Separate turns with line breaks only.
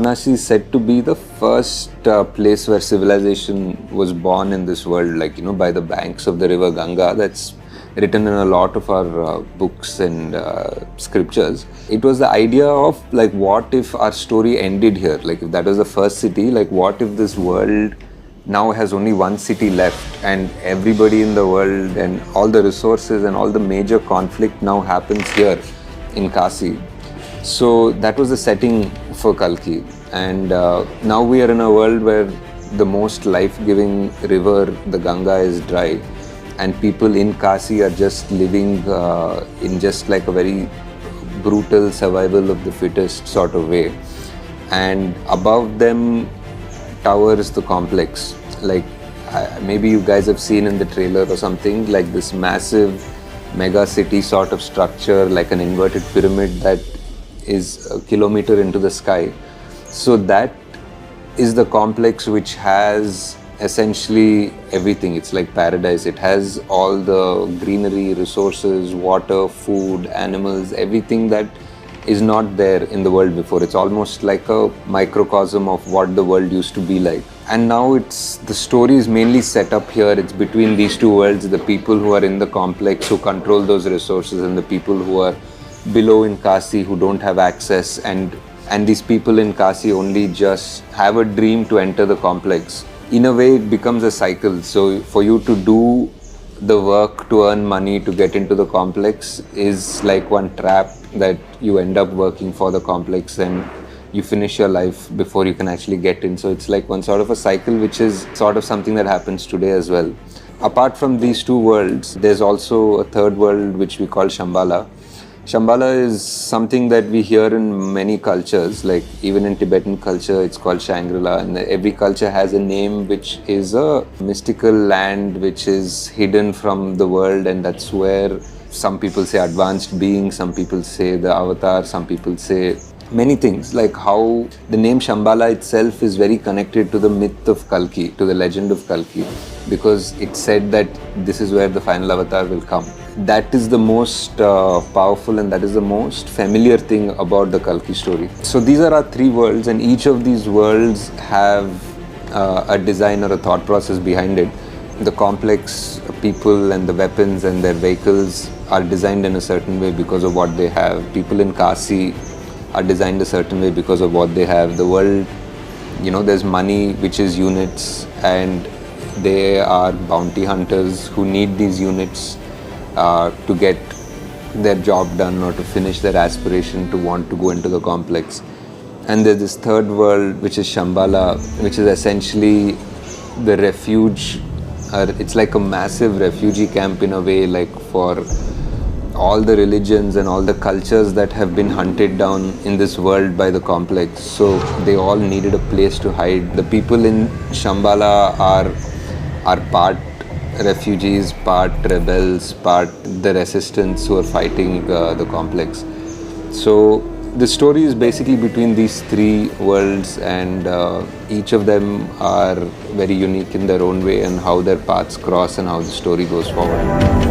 Varanasi is said to be the first place where civilization was born in this world, by the banks of the river Ganga. That's written in a lot of our books and scriptures. It was the idea of what if our story ended here? Like if that was the first city, what if this world now has only one city left and everybody in the world and all the resources and all the major conflict now happens here in Kasi. So that was the setting for Kalki, and now we are in a world where the most life-giving river, the Ganga, is dry, and people in Kasi are just living in just like a very brutal survival of the fittest sort of way. And above them towers the complex. Maybe you guys have seen in the trailer or something, like this massive mega city sort of structure, like an inverted pyramid that is a kilometer into the sky. So that is the complex which has essentially everything. It's like paradise. It has all the greenery, resources, water, food, animals, everything that is not there in the world before. It's almost like a microcosm of what the world used to be like. And now the story is mainly set up here. It's between these two worlds, the people who are in the complex who control those resources and the people who are below in Kasi who don't have access, and these people in Kasi only just have a dream to enter the complex. In a way, it becomes a cycle. So for you to do the work to earn money to get into the complex is like one trap that you end up working for the complex and you finish your life before you can actually get in. So it's like one sort of a cycle, which is sort of something that happens today as well. Apart from these two worlds, there's also a third world which we call Shambhala. Shambhala is something that we hear in many cultures, like even in Tibetan culture, it's called Shangri-La, and every culture has a name which is a mystical land which is hidden from the world, and that's where some people say advanced beings, some people say the avatar, some people say many things, like how the name Shambhala itself is very connected to the myth of Kalki, to the legend of Kalki, because it's said that this is where the final avatar will come. That is the most powerful and that is the most familiar thing about the Kalki story. So these are our three worlds, and each of these worlds have a design or a thought process behind it. The complex people and the weapons and their vehicles are designed in a certain way because of what they have. People in Kasi are designed a certain way because of what they have. The world, there's money which is units, and they are bounty hunters who need these units to get their job done or to finish their aspiration to want to go into the complex. And there's this third world which is Shambhala, which is essentially the refuge. It's like a massive refugee camp in a way, like for all the religions and all the cultures that have been hunted down in this world by the complex. So they all needed a place to hide. The people in Shambhala are part refugees, part rebels, part the resistance who are fighting the complex. So the story is basically between these three worlds, and each of them are very unique in their own way, and how their paths cross and how the story goes forward.